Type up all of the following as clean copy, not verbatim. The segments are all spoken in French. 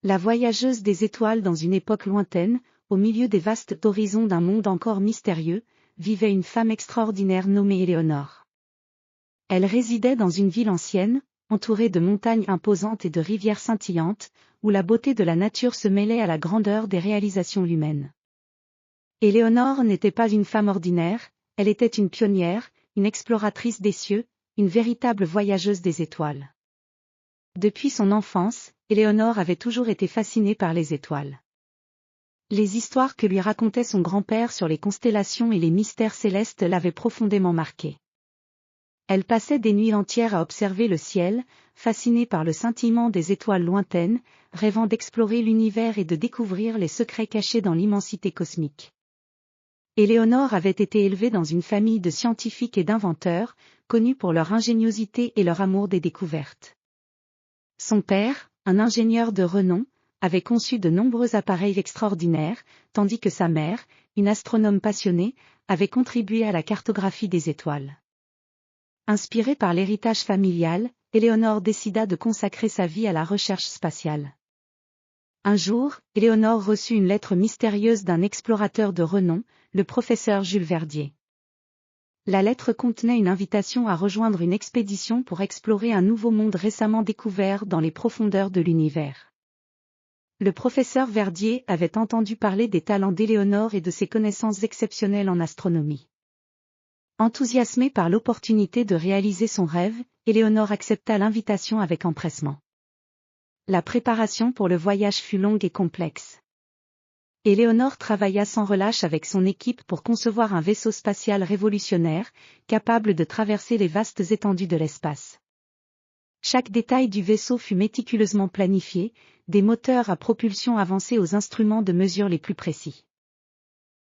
La voyageuse des étoiles dans une époque lointaine, au milieu des vastes horizons d'un monde encore mystérieux, vivait une femme extraordinaire nommée Éléonore. Elle résidait dans une ville ancienne, entourée de montagnes imposantes et de rivières scintillantes, où la beauté de la nature se mêlait à la grandeur des réalisations humaines. Éléonore n'était pas une femme ordinaire, elle était une pionnière, une exploratrice des cieux, une véritable voyageuse des étoiles. Depuis son enfance, Éléonore avait toujours été fascinée par les étoiles. Les histoires que lui racontait son grand-père sur les constellations et les mystères célestes l'avaient profondément marquée. Elle passait des nuits entières à observer le ciel, fascinée par le scintillement des étoiles lointaines, rêvant d'explorer l'univers et de découvrir les secrets cachés dans l'immensité cosmique. Éléonore avait été élevée dans une famille de scientifiques et d'inventeurs, connus pour leur ingéniosité et leur amour des découvertes. Son père, un ingénieur de renom, avait conçu de nombreux appareils extraordinaires, tandis que sa mère, une astronome passionnée, avait contribué à la cartographie des étoiles. Inspirée par l'héritage familial, Éléonore décida de consacrer sa vie à la recherche spatiale. Un jour, Éléonore reçut une lettre mystérieuse d'un explorateur de renom, le professeur Jules Verdier. La lettre contenait une invitation à rejoindre une expédition pour explorer un nouveau monde récemment découvert dans les profondeurs de l'univers. Le professeur Verdier avait entendu parler des talents d'Éléonore et de ses connaissances exceptionnelles en astronomie. Enthousiasmée par l'opportunité de réaliser son rêve, Éléonore accepta l'invitation avec empressement. La préparation pour le voyage fut longue et complexe. Éléonore travailla sans relâche avec son équipe pour concevoir un vaisseau spatial révolutionnaire, capable de traverser les vastes étendues de l'espace. Chaque détail du vaisseau fut méticuleusement planifié, des moteurs à propulsion avancés aux instruments de mesure les plus précis.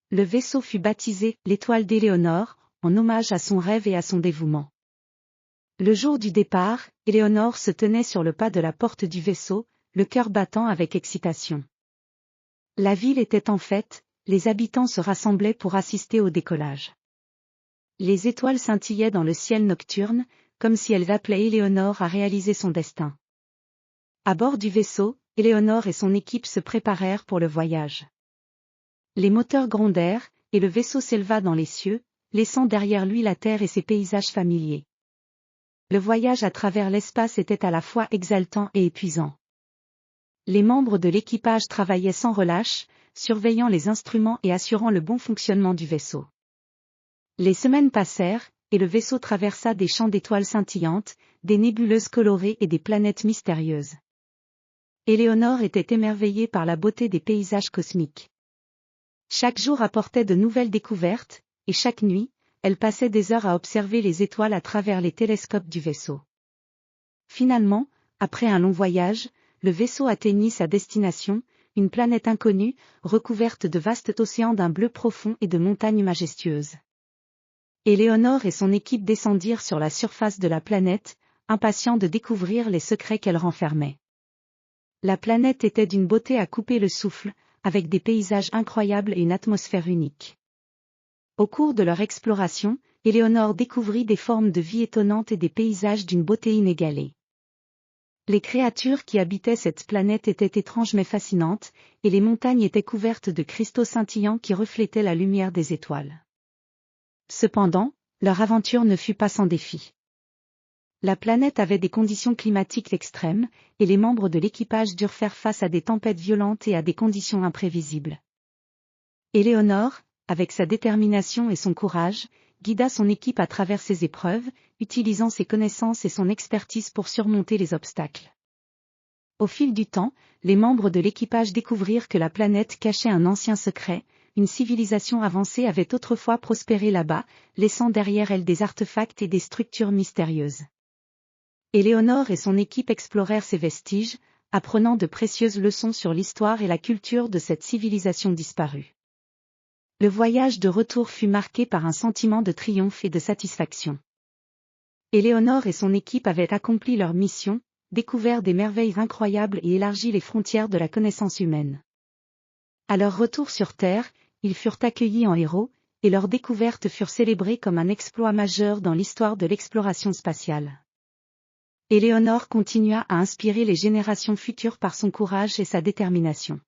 Le vaisseau fut baptisé « l'Étoile d'Éléonore », en hommage à son rêve et à son dévouement. Le jour du départ, Éléonore se tenait sur le pas de la porte du vaisseau, le cœur battant avec excitation. La ville était en fête, les habitants se rassemblaient pour assister au décollage. Les étoiles scintillaient dans le ciel nocturne, comme si elles appelaient Éléonore à réaliser son destin. À bord du vaisseau, Éléonore et son équipe se préparèrent pour le voyage. Les moteurs grondèrent, et le vaisseau s'éleva dans les cieux, laissant derrière lui la terre et ses paysages familiers. Le voyage à travers l'espace était à la fois exaltant et épuisant. Les membres de l'équipage travaillaient sans relâche, surveillant les instruments et assurant le bon fonctionnement du vaisseau. Les semaines passèrent, et le vaisseau traversa des champs d'étoiles scintillantes, des nébuleuses colorées et des planètes mystérieuses. Éléonore était émerveillée par la beauté des paysages cosmiques. Chaque jour apportait de nouvelles découvertes, et chaque nuit, elle passait des heures à observer les étoiles à travers les télescopes du vaisseau. Finalement, après un long voyage, le vaisseau atteignit sa destination, une planète inconnue, recouverte de vastes océans d'un bleu profond et de montagnes majestueuses. Éléonore et son équipe descendirent sur la surface de la planète, impatients de découvrir les secrets qu'elle renfermait. La planète était d'une beauté à couper le souffle, avec des paysages incroyables et une atmosphère unique. Au cours de leur exploration, Éléonore découvrit des formes de vie étonnantes et des paysages d'une beauté inégalée. Les créatures qui habitaient cette planète étaient étranges mais fascinantes, et les montagnes étaient couvertes de cristaux scintillants qui reflétaient la lumière des étoiles. Cependant, leur aventure ne fut pas sans défi. La planète avait des conditions climatiques extrêmes, et les membres de l'équipage durent faire face à des tempêtes violentes et à des conditions imprévisibles. Éléonore, avec sa détermination et son courage, guida son équipe à travers ces épreuves, utilisant ses connaissances et son expertise pour surmonter les obstacles. Au fil du temps, les membres de l'équipage découvrirent que la planète cachait un ancien secret, une civilisation avancée avait autrefois prospéré là-bas, laissant derrière elle des artefacts et des structures mystérieuses. Éléonore et son équipe explorèrent ces vestiges, apprenant de précieuses leçons sur l'histoire et la culture de cette civilisation disparue. Le voyage de retour fut marqué par un sentiment de triomphe et de satisfaction. Éléonore et son équipe avaient accompli leur mission, découvert des merveilles incroyables et élargi les frontières de la connaissance humaine. À leur retour sur Terre, ils furent accueillis en héros, et leurs découvertes furent célébrées comme un exploit majeur dans l'histoire de l'exploration spatiale. Éléonore continua à inspirer les générations futures par son courage et sa détermination.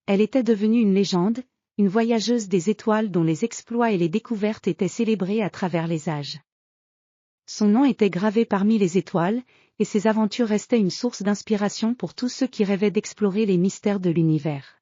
Elle était devenue une légende, une voyageuse des étoiles dont les exploits et les découvertes étaient célébrés à travers les âges. Son nom était gravé parmi les étoiles, et ses aventures restaient une source d'inspiration pour tous ceux qui rêvaient d'explorer les mystères de l'univers.